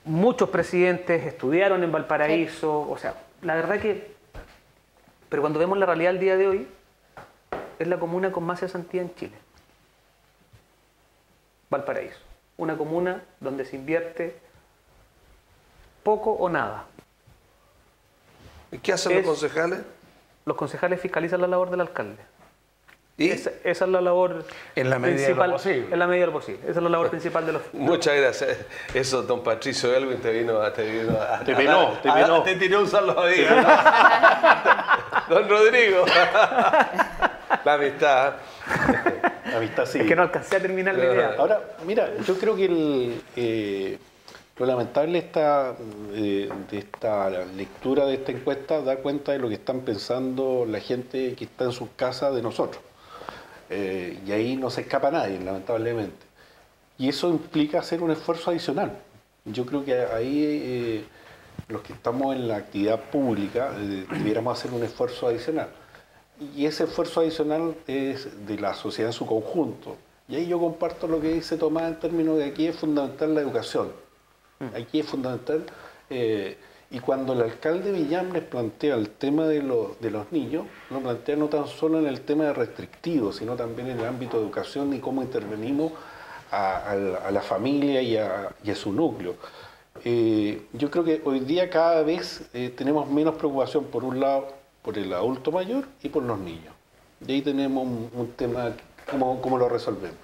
Muchos presidentes estudiaron en Valparaíso. O sea, la verdad que... Pero cuando vemos la realidad al día de hoy, es la comuna con más cesantía en Chile. Valparaíso. Una comuna donde se invierte poco o nada. ¿Y qué hacen los Es- concejales? Los concejales fiscalizan la labor del alcalde. ¿Y? Esa es la labor En la medida de lo principal. posible. En la medida de lo posible. Esa es la labor principal de los... Muchas gracias. Eso, don Patricio Elwin, te vino a... Te penó. Te tiró un salvavidas. Don Rodrigo. La amistad. La amistad sí. Es que no alcancé a terminar la idea. Ahora, mira, yo creo que lo lamentable de esta lectura de esta encuesta da cuenta de lo que están pensando la gente que está en sus casas de nosotros. Y ahí no se escapa nadie, lamentablemente. Y eso implica hacer un esfuerzo adicional. Yo creo que ahí los que estamos en la actividad pública debiéramos hacer un esfuerzo adicional. Y ese esfuerzo adicional es de la sociedad en su conjunto. Y ahí yo comparto lo que dice Tomás en términos de aquí es fundamental la educación. Aquí es fundamental. Y cuando el alcalde Villamnes plantea el tema de los niños, lo plantea no tan solo en el tema de restrictivo, sino también en el ámbito de educación y cómo intervenimos a la familia y a su núcleo. Yo creo que hoy día cada vez tenemos menos preocupación, por un lado, por el adulto mayor y por los niños. Y ahí tenemos un tema, cómo lo resolvemos.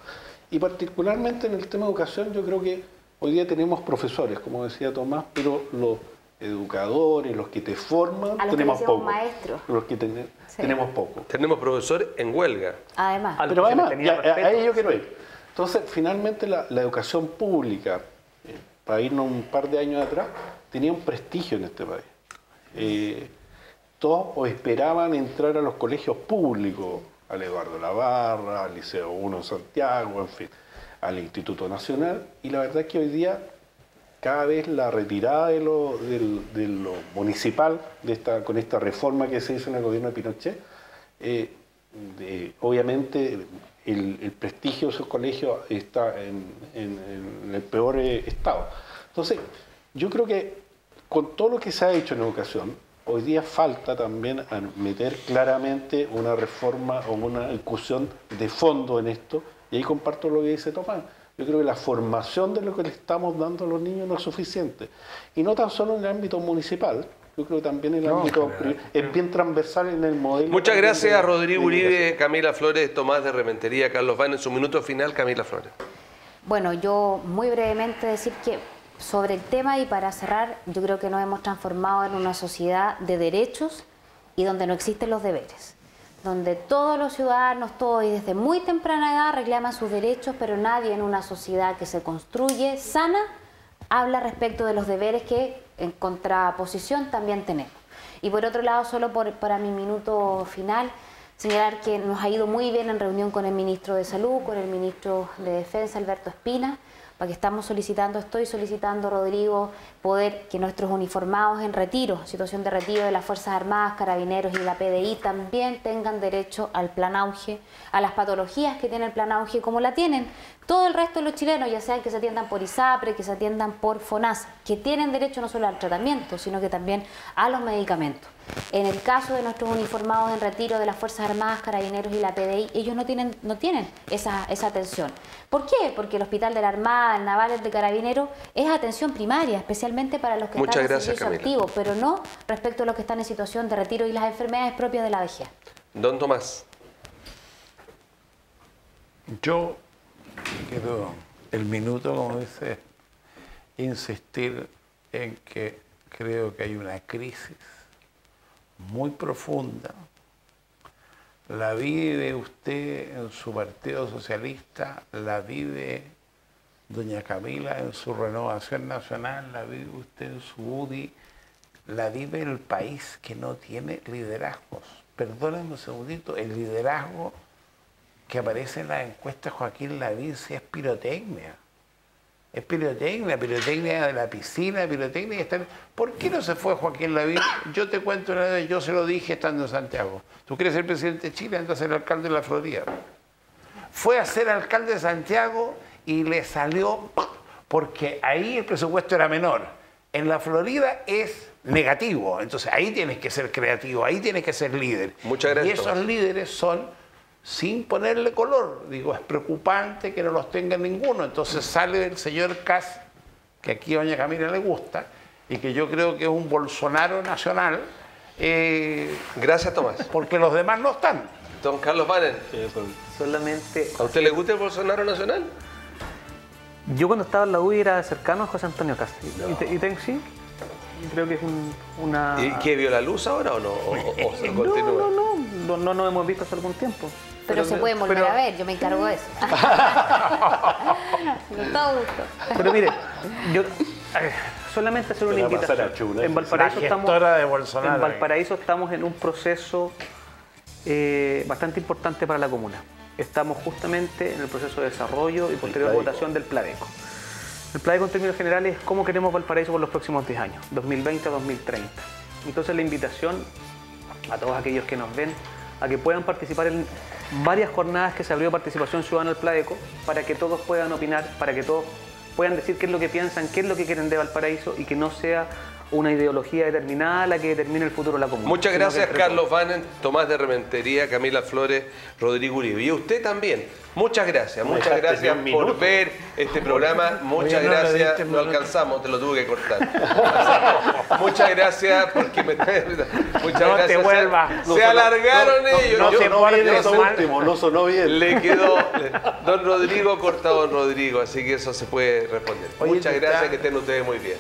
Y particularmente en el tema de educación, yo creo que hoy día tenemos profesores, como decía Tomás, pero los educadores, los que te forman, A los que tenemos le decimos poco. maestros. Los que tenemos poco. Tenemos profesores en huelga. Además. Al- Pero que se además, le tenía a respeto. ello quiero ir. Entonces, finalmente la educación pública, para irnos un par de años atrás, tenía un prestigio en este país. Todos o esperaban entrar a los colegios públicos, al Eduardo Lavarra, al Liceo 1 en Santiago, en fin, al Instituto Nacional, y la verdad es que hoy día cada vez la retirada de lo municipal, con esta reforma que se hizo en el gobierno de Pinochet, obviamente el prestigio de esos colegios está en el peor estado. Entonces, yo creo que con todo lo que se ha hecho en educación, hoy día falta también meter claramente una reforma o una incursión de fondo en esto, Y ahí comparto lo que dice Tomás. Yo creo que la formación de lo que le estamos dando a los niños no es suficiente. Y no tan solo en el ámbito municipal, yo creo que también en el ámbito es bien transversal en el modelo. Muchas gracias a Rodrigo Uribe, Camila Flores, Tomás de Rementería, Carlos Van. En su minuto final, Camila Flores. Bueno, yo muy brevemente decir que sobre el tema y para cerrar, yo creo que nos hemos transformado en una sociedad de derechos y donde no existen los deberes. Donde todos los ciudadanos, todos y desde muy temprana edad reclaman sus derechos, pero nadie en una sociedad que se construye sana habla respecto de los deberes que en contraposición también tenemos. Y por otro lado, solo para mi minuto final, señalar que nos ha ido muy bien en reunión con el ministro de Salud, con el ministro de Defensa, Alberto Espina, para que estoy solicitando, Rodrigo, poder que nuestros uniformados en retiro, situación de retiro de las Fuerzas Armadas, Carabineros y la PDI también tengan derecho al plan auge, a las patologías que tiene el plan auge, como la tienen todo el resto de los chilenos, ya sean que se atiendan por ISAPRE, que se atiendan por FONASA, que tienen derecho no solo al tratamiento, sino que también a los medicamentos. En el caso de nuestros uniformados en retiro de las Fuerzas Armadas, Carabineros y la PDI, ellos no tienen esa atención. ¿Por qué? Porque el Hospital de la Armada, el Naval, el de Carabineros, es atención primaria, especialmente para los que están en servicio activo, pero no respecto a los que están en situación de retiro y las enfermedades propias de la vejez. Don Tomás. Yo quiero el minuto, como dice, insistir en que creo que hay una crisis muy profunda. La vive usted en su Partido Socialista, la vive doña Camila en su Renovación Nacional, la vive usted en su UDI, la vive el país que no tiene liderazgos. Perdónenme un segundito, el liderazgo que aparece en las encuestas Joaquín Lavín si es pirotecnia. Es pirotecnia de la piscina, pirotecnia. ¿Por qué no se fue Joaquín Lavín? Yo te cuento una vez, yo se lo dije estando en Santiago. ¿Tú quieres ser presidente de Chile? Anda a ser alcalde de la Florida. Fue a ser alcalde de Santiago y le salió porque ahí el presupuesto era menor. En la Florida es negativo. Entonces ahí tienes que ser creativo, ahí tienes que ser líder. Muchas gracias. Y esos líderes son sin ponerle color. Digo, es preocupante que no los tenga ninguno. Entonces sale el señor Kast, que aquí a doña Camila le gusta, y que yo creo que es un Bolsonaro nacional. Gracias, Tomás. Porque los demás no están. Don Carlos Banen. Solamente... ¿A usted le gusta el Bolsonaro nacional? Yo cuando estaba en la UDI era cercano a José Antonio Kast. ¿Y sí? Creo que es una... ¿Y qué vio la luz ahora o no? ¿O se continúa? No nos hemos visto hace algún tiempo. Pero se pueden volver a ver, yo me encargo de eso. Con todo gusto. Pero mire, yo solamente hacer una invitación. En Valparaíso estamos en un proceso bastante importante para la comuna. Estamos justamente en el proceso de desarrollo y posterior votación del Pladeco. El Pladeco en términos generales es cómo queremos Valparaíso por los próximos 10 años, 2020 a 2030. Entonces la invitación a todos aquellos que nos ven a que puedan participar en varias jornadas que se abrió participación ciudadana al Pladeco para que todos puedan opinar, para que todos puedan decir qué es lo que piensan, qué es lo que quieren de Valparaíso y que no sea una ideología determinada la que determine el futuro de la comuna. Muchas gracias, Carlos Banen, Tomás de Rementería, Camila Flores, Rodrigo Uribe. Y usted también. Muchas gracias por ver este programa. Muchas gracias. No alcanzamos, te lo tuve que cortar. Muchas gracias porque muchas gracias. Te vuelvas. Se alargaron ellos. No sonó bien. Le quedó don Rodrigo cortado don Rodrigo, así que eso se puede responder. Muchas gracias, que estén ustedes muy bien.